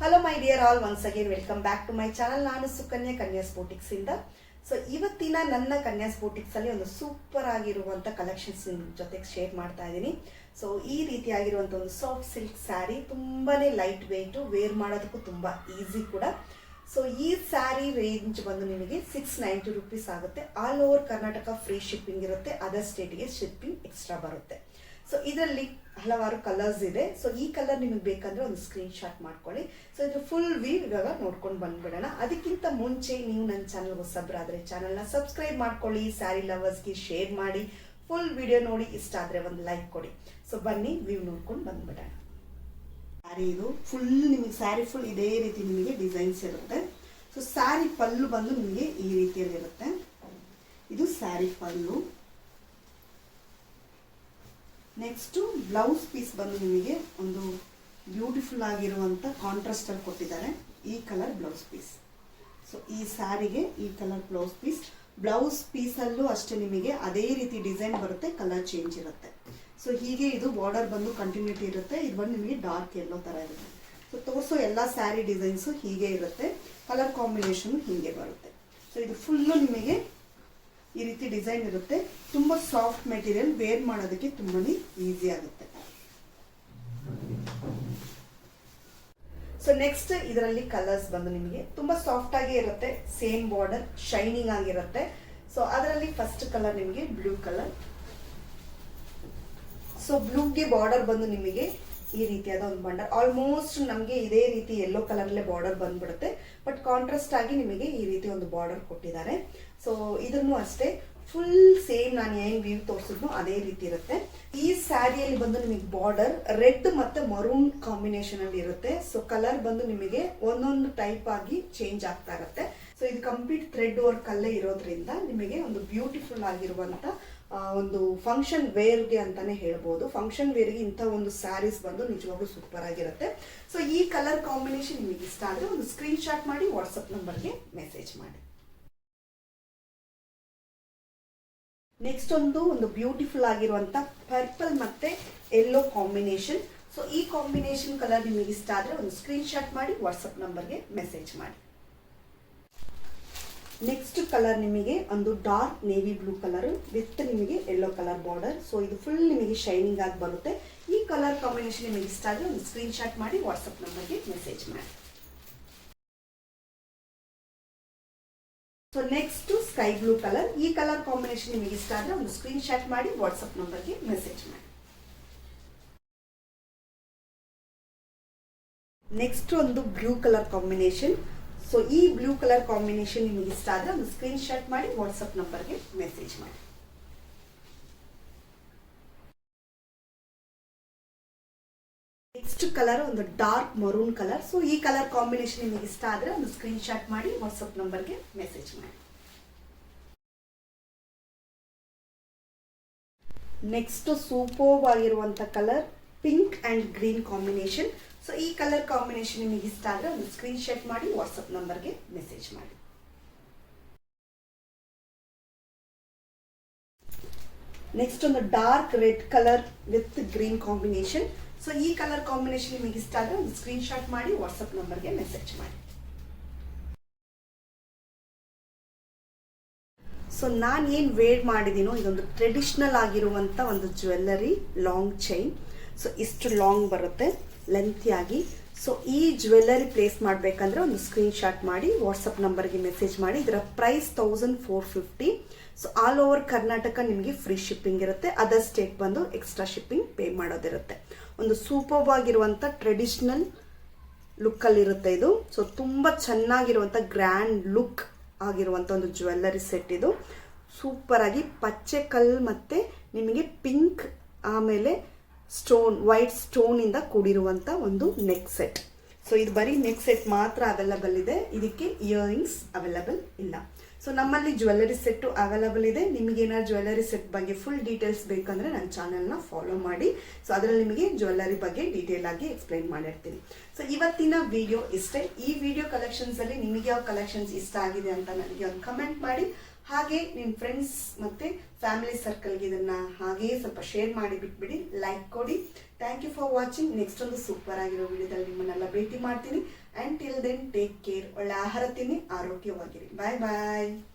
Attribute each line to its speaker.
Speaker 1: Hello my dear all, once again welcome back to my channel. ನಾನು ಸುಕನ್ಯಾ ಕನ್ಯಾಸ್ ಬೂಟಿಕ್ಸ್ ಇಂದ. So ಇವತ್ತಿನ ನನ್ನ ಕನ್ಯಾಸ್ ಬೂಟಿಕ್ಸ್ ಅಲ್ಲಿ ಒಂದು ಸೂಪರ್ ಆಗಿರುವಂತ ಕಲೆಕ್ಷನ್ಸ್ ಜೊತೆಗೆ ಶೇರ್ ಮಾಡ್ತಾ ಇದ್ದೀನಿ. ಸೊ ಈ ರೀತಿಯಾಗಿರುವಂತ ಒಂದು ಸಾಫ್ಟ್ ಸಿಲ್ಕ್ ಸ್ಯಾರಿ, ತುಂಬಾನೇ ಲೈಟ್ ವೆಯ್ಟ್, ವೇರ್ ಮಾಡೋದಕ್ಕೂ ತುಂಬಾ ಈಸಿ ಕೂಡ. ಸೊ ಈ ಸ್ಯಾರಿ ರೇಂಜ್ ಬಂದು ನಿಮಗೆ 690 rupees ಆಗುತ್ತೆ. All over Karnataka free shipping ಇರುತ್ತೆ, ಅದರ್ ಸ್ಟೇಟ್ಗೆ ಶಿಪ್ಪಿಂಗ್ ಎಕ್ಸ್ಟ್ರಾ ಬರುತ್ತೆ. ಸೊ ಇದರಲ್ಲಿ ಹಲವಾರು ಕಲರ್ಸ್ ಇದೆ. ಸೊ ಈ ಕಲರ್ ನಿಮಗೆ ಬೇಕಂದ್ರೆ ಒಂದು ಸ್ಕ್ರೀನ್ ಶಾಟ್ ಮಾಡ್ಕೊಳ್ಳಿ. ಸೊ ಇದ್ರ ಫುಲ್ ವ್ಯೂ ಇವಾಗ ನೋಡ್ಕೊಂಡು ಬಂದ್ಬಿಡೋಣ. ಅದಕ್ಕಿಂತ ಮುಂಚೆ ನೀವು ನನ್ನ ಚಾನಲ್ ಹೊಸಬ್ರಾದ್ರೆ ಚಾನಲ್ನ ಸಬ್ಸ್ಕ್ರೈಬ್ ಮಾಡ್ಕೊಳ್ಳಿ, ಸ್ಯಾರಿ ಲವರ್ಸ್ಗೆ ಶೇರ್ ಮಾಡಿ, ಫುಲ್ ವಿಡಿಯೋ ನೋಡಿ ಇಷ್ಟ ಆದ್ರೆ ಒಂದು ಲೈಕ್ ಕೊಡಿ. ಸೊ ಬನ್ನಿ ವ್ಯೂ ನೋಡ್ಕೊಂಡು ಬಂದ್ಬಿಡೋಣ. ಸ್ಯಾರಿ ಇದು ಫುಲ್ ನಿಮಗೆ ಸ್ಯಾರಿ ಫುಲ್ ಇದೇ ರೀತಿ ನಿಮಗೆ ಡಿಸೈನ್ಸ್ ಇರುತ್ತೆ. ಸೊ ಸ್ಯಾರಿ ಪಲ್ಲು ಬಂದು ನಿಮಗೆ ಈ ರೀತಿಯಲ್ಲಿ ಇರುತ್ತೆ. ಇದು ಸ್ಯಾರಿ ಪಲ್ಲು. ನೆಕ್ಸ್ಟ್ ಬ್ಲೌಸ್ ಪೀಸ್ ಬಂದು ನಿಮಗೆ ಒಂದು ಬ್ಯೂಟಿಫುಲ್ ಆಗಿರುವಂತ ಕಾಂಟ್ರಾಸ್ಟ್ ಅಲ್ಲಿ ಕೊಟ್ಟಿದ್ದಾರೆ. ಈ ಕಲರ್ ಬ್ಲೌಸ್ ಪೀಸ್. ಸೊ ಈ ಸ್ಯಾರಿಗೆ ಈ colour blouse piece. Blouse piece ಅಲ್ಲೂ ಅಷ್ಟೇ ನಿಮಗೆ ಅದೇ ರೀತಿ ಡಿಸೈನ್ ಬರುತ್ತೆ, ಕಲರ್ ಚೇಂಜ್ ಇರುತ್ತೆ. ಸೊ ಹೀಗೆ ಇದು ಬಾರ್ಡರ್ ಬಂದು ಕಂಟಿನ್ಯೂಟಿ ಇರುತ್ತೆ. ಇದು ಬಂದು ನಿಮಗೆ ಡಾರ್ಕ್ ಯೆಲ್ಲೋ ತರ ಇರುತ್ತೆ. ಸೊ ತೋರಿಸೋ ಎಲ್ಲ ಸ್ಯಾರಿ ಡಿಸೈನ್ಸು ಹೀಗೆ ಇರುತ್ತೆ, ಕಲರ್ ಕಾಂಬಿನೇಷನ್ ಹೀಗೆ ಬರುತ್ತೆ. ಸೊ ಇದು ಫುಲ್ಲು ನಿಮಗೆ ಈ ರೀತಿ ಡಿಸೈನ್ ಇರುತ್ತೆ. ತುಂಬಾ ಸಾಫ್ಟ್ ಮೆಟೀರಿಯಲ್, ವೇರ್ ಮಾಡೋದಕ್ಕೆ ತುಂಬಾನೇ ಈಸಿ ಆಗುತ್ತೆ. ಸೊ ನೆಕ್ಸ್ಟ್ ಇದರಲ್ಲಿ ಕಲರ್ಸ್ ಬಂದು ನಿಮಗೆ ತುಂಬಾ ಸಾಫ್ಟ್ ಆಗಿ ಇರುತ್ತೆ, ಸೇಮ್ ಬಾರ್ಡರ್, ಶೈನಿಂಗ್ ಆಗಿರುತ್ತೆ. ಸೊ ಅದರಲ್ಲಿ ಫಸ್ಟ್ ಕಲರ್ ನಿಮಗೆ ಬ್ಲೂ ಕಲರ್. ಸೊ ಬ್ಲೂಗೆ ಬಾರ್ಡರ್ ಬಂದು ನಿಮಗೆ ಈ ರೀತಿಯಾದ ಒಂದು ಬಾರ್ಡರ್, ಆಲ್ಮೋಸ್ಟ್ ನಮಗೆ ಇದೇ ರೀತಿ ಯೆಲ್ಲೋ ಕಲರ್ ಅಲ್ಲೇ ಬಾರ್ಡರ್ ಬಂದ್ಬಿಡುತ್ತೆ. ಬಟ್ ಕಾಂಟ್ರಾಸ್ಟ್ ಆಗಿ ನಿಮಗೆ ಈ ರೀತಿ ಒಂದು ಬಾರ್ಡರ್ ಕೊಟ್ಟಿದ್ದಾರೆ. ಸೊ ಇದನ್ನು ಅಷ್ಟೇ ಫುಲ್ ಸೇಮ್ ನಾನು ಏನ್ ವ್ಯೂ ತೋರಿಸಿದ್ನು ಅದೇ ರೀತಿ ಇರುತ್ತೆ. ಈ ಸ್ಯಾರಿಯಲ್ಲಿ ಬಂದು ನಿಮಗೆ ಬಾರ್ಡರ್ ರೆಡ್ ಮತ್ತೆ ಮರೂನ್ ಕಾಂಬಿನೇಷನ್ ಅಲ್ಲಿ ಇರುತ್ತೆ. ಸೊ ಕಲರ್ ಬಂದು ನಿಮಗೆ ಒಂದೊಂದು ಟೈಪ್ ಆಗಿ ಚೇಂಜ್ ಆಗ್ತಾ ಇರುತ್ತೆ. ಸೊ ಇದು ಕಂಪ್ಲೀಟ್ ಥ್ರೆಡ್ ವರ್ಕ್ ಅಲ್ಲೇ ಇರೋದ್ರಿಂದ ನಿಮಗೆ ಒಂದು ಬ್ಯೂಟಿಫುಲ್ ಆಗಿರುವಂತ ಒಂದು ಫಂಕ್ಷನ್ ವೇರ್ಗೆ ಅಂತಾನೆ ಹೇಳ್ಬೋದು. ಫಂಕ್ಷನ್ ವೇರ್ಗೆ ಇಂಥ ಒಂದು ಸ್ಯಾರೀಸ್ ಬಂದು ನಿಜವಾಗ್ಲೂ ಸೂಪರ್ ಆಗಿರುತ್ತೆ. ಸೊ ಈ ಕಲರ್ ಕಾಂಬಿನೇಷನ್ ನಿಮಗೆ ಇಷ್ಟ ಆದ್ರೆ ಒಂದು ಸ್ಕ್ರೀನ್ ಶಾಟ್ ಮಾಡಿ ವಾಟ್ಸಪ್ ನಂಬರ್ಗೆ ಮೆಸೇಜ್ ಮಾಡಿ. ನೆಕ್ಸ್ಟ್ ಒಂದು ಬ್ಯೂಟಿಫುಲ್ ಆಗಿರುವಂತ ಪರ್ಪಲ್ ಮತ್ತೆ ಯೆಲ್ಲೋ ಕಾಂಬಿನೇಷನ್. ಸೊ ಈ ಕಾಂಬಿನೇಷನ್ ಕಲರ್ ನಿಮಗೆ ಇಷ್ಟ ಆದ್ರೆ ಒಂದು ಸ್ಕ್ರೀನ್ ಶಾಟ್ ಮಾಡಿ ವಾಟ್ಸಪ್ ನಂಬರ್ಗೆ ಮೆಸೇಜ್ ಮಾಡಿ. ನೆಕ್ಸ್ಟ್ ಕಲರ್ ನಿಮಗೆ ಒಂದು dark navy blue colour with ನಿಮಗೆ ಯೆಲ್ಲೋ ಕಲರ್ ಬಾರ್ಡರ್. ಸೊ ಇದು ಫುಲ್ ನಿಮಗೆ ಶೈನಿಂಗ್ ಆಗಿ ಬರುತ್ತೆ. ಈ ಕಲರ್ ಕಾಂಬಿನೇಷನ್ ನಿಮಗೆ ಇಷ್ಟ ಆದ್ರೆ ಒಂದು ಸ್ಕ್ರೀನ್ ಶಾಟ್ ಮಾಡಿ ವಾಟ್ಸಪ್ ನಂಬರ್ಗೆ ಮೆಸೇಜ್ ಮಾಡಿ. So next sky blue colour. ಈ ಕಲರ್ ಕಾಂಬಿನೇಷನ್ ನಿಮಗೆ ಇಷ್ಟ ಆದ್ರೆ ಒಂದು ಸ್ಕ್ರೀನ್ ಶಾಟ್ ಮಾಡಿ ವಾಟ್ಸಪ್ ನಂಬರ್ಗೆ ಮೆಸೇಜ್ ಮಾಡಿ. ನೆಕ್ಸ್ಟ್ ಒಂದು ಬ್ಲೂ ಕಲರ್ ಕಾಂಬಿನೇಷನ್. ಸೊ ಈ ಬ್ಲೂ ಕಲರ್ ಕಾಂಬಿನೇಷನ್ ನಿಮಗೆ ಇಷ್ಟ ಆದ್ರೆ ಒಂದು ಸ್ಕ್ರೀನ್ ಶಾಟ್ ಮಾಡಿ ವಾಟ್ಸಪ್ ನಂಬರ್ಗೆ ಮೆಸೇಜ್ ಮಾಡಿ. ನೆಕ್ಸ್ಟ್ ಕಲರ್ ಒಂದು ಡಾರ್ಕ್ ಮರೂನ್ ಕಲರ್. ಸೊ ಈ ಕಲರ್ ಕಾಂಬಿನೇಷನ್ ನಿಮಗೆ ಇಷ್ಟ ಆದ್ರೆ ಒಂದು ಸ್ಕ್ರೀನ್ ಶಾಟ್ ಮಾಡಿ ವಾಟ್ಸಪ್ ನಂಬರ್ಗೆ ಮೆಸೇಜ್ ಮಾಡಿ. ನೆಕ್ಸ್ಟ್ ಸೂಪರ್ಬ್ ಆಗಿರುವಂತ colour pink and green combination. So ಈ ಕಲರ್ ಕಾಂಬಿನೇಷನ್ ನಿಮಗೆ ಇಷ್ಟ ಆದ್ರೆ ಒಂದು ಸ್ಕ್ರೀನ್ ಶಾಟ್ ಮಾಡಿ ವಾಟ್ಸಪ್ ನಂಬರ್ಗೆ ಮೆಸೇಜ್ ಮಾಡಿ. ನೆಕ್ಸ್ಟ್ ಒಂದು dark red colour with green combination. So ಈ ಕಲರ್ ಕಾಂಬಿನೇಷನ್ ನಿಮಗೆ ಇಷ್ಟ ಆದ್ರೆ ಒಂದು ಸ್ಕ್ರೀನ್ ಶಾಟ್ ಮಾಡಿ ವಾಟ್ಸಪ್ ನಂಬರ್ಗೆ ಮೆಸೇಜ್ ಮಾಡಿ. ಸೊ ನಾನು ಏನ್ ವೇರ್ ಮಾಡಿದೀನೋ ಇದೊಂದು ಟ್ರೆಡಿಷನಲ್ ಆಗಿರುವಂತ ಒಂದು ಜ್ಯುವೆಲ್ಲರಿ ಲಾಂಗ್ ಚೈನ್. ಸೊ ಇಷ್ಟು ಲಾಂಗ್ ಬರುತ್ತೆ ಲೆಂತಿಯಾಗಿ. ಸೊ ಈ ಜ್ಯುವೆಲ್ಲರಿ ಪ್ಲೇಸ್ ಮಾಡಬೇಕಂದ್ರೆ ಒಂದು ಸ್ಕ್ರೀನ್ ಶಾಟ್ ಮಾಡಿ ವಾಟ್ಸಪ್ ನಂಬರ್ಗೆ ಮೆಸೇಜ್ ಮಾಡಿ. ಇದರ price 1450. So all over Karnataka ನಿಮಗೆ ಫ್ರೀ ಶಿಪ್ಪಿಂಗ್ ಇರುತ್ತೆ, ಅದರ್ ಸ್ಟೇಟ್ ಬಂದು ಎಕ್ಸ್ಟ್ರಾ ಶಿಪ್ಪಿಂಗ್ ಪೇ ಮಾಡೋದಿರುತ್ತೆ. ಒಂದು ಸೂಪರ್ಬ್ ಆಗಿರುವಂತ ಟ್ರೆಡಿಷನಲ್ ಲುಕ್ ಅಲ್ಲಿ ಇರುತ್ತೆ ಇದು. ಸೊ ತುಂಬಾ ಚೆನ್ನಾಗಿರುವಂತ ಗ್ರ್ಯಾಂಡ್ ಲುಕ್ ಆಗಿರುವಂತ ಒಂದು ಜ್ಯುವೆಲ್ಲರಿ ಸೆಟ್ ಇದು. ಸೂಪರ್ ಆಗಿ ಪಚ್ಚೆ ಕಲ್ ಮತ್ತೆ ನಿಮಗೆ ಪಿಂಕ್ ಆಮೇಲೆ ಸ್ಟೋನ್, ವೈಟ್ ಸ್ಟೋನ್ ಇಂದ ಕೂಡಿರುವಂತ ಒಂದು ನೆಕ್ ಸೆಟ್. ಸೊ ಇದು ಬರೀ ನೆಕ್ ಸೆಟ್ ಮಾತ್ರ ಅವೈಲಬಲ್ ಇದೆ, ಇದಕ್ಕೆ ಇಯರಿಂಗ್ಸ್ ಅವೈಲಬಲ್ ಇಲ್ಲ. ಸೊ ನಮ್ಮಲ್ಲಿ ಜ್ಯುವೆಲ್ಲರಿ ಸೆಟ್ ಅವೈಲಬಲ್ ಇದೆ. ನಿಮಗೆ ಏನಾದ್ರು ಜ್ಯುವೆಲ್ಲರಿ ಸೆಟ್ ಬಗ್ಗೆ ಫುಲ್ ಡೀಟೇಲ್ಸ್ ಬೇಕಂದ್ರೆ ನನ್ನ ಚಾನೆಲ್ನ ಫಾಲೋ ಮಾಡಿ. ಸೊ ಅದರಲ್ಲಿ ನಿಮಗೆ ಜ್ಯುವೆಲ್ಲರಿ ಬಗ್ಗೆ ಡೀಟೇಲ್ ಆಗಿ ಎಕ್ಸ್ಪ್ಲೈನ್ ಮಾಡಿರ್ತೀನಿ. ಸೊ ಇವತ್ತಿನ ವಿಡಿಯೋ ಇಷ್ಟೇ. ಈ ವಿಡಿಯೋ ಕಲೆಕ್ಷನ್ಸ್ ಅಲ್ಲಿ ನಿಮಗೆ ಯಾವ ಕಲೆಕ್ಷನ್ಸ್ ಇಷ್ಟ ಆಗಿದೆ ಅಂತ ನನಗೆ ಒಂದು ಕಮೆಂಟ್ ಮಾಡಿ. ಹಾಗೆ ನಿಮ್ಮ ಫ್ರೆಂಡ್ಸ್ ಮತ್ತೆ ಫ್ಯಾಮಿಲಿ ಸರ್ಕಲ್ಗೆ ಇದನ್ನ ಹಾಗೆ ಸ್ವಲ್ಪ ಶೇರ್ ಮಾಡಿ ಬಿಟ್ಬಿಡಿ, ಲೈಕ್ ಕೊಡಿ. Thank you for watching. Next ಒಂದು ಸೂಪರ್ ಆಗಿರೋ ವಿಡಿಯೋದಲ್ಲಿ ನಿಮ್ಮನ್ನೆಲ್ಲ ಭೇಟಿ ಮಾಡ್ತೀನಿ. And till then take care. ಒಳ್ಳೆ ಆಹಾರ ತಿನ್ನಿ, ಆರೋಗ್ಯವಾಗಿರಿ. ಬಾಯ್ ಬಾಯ್.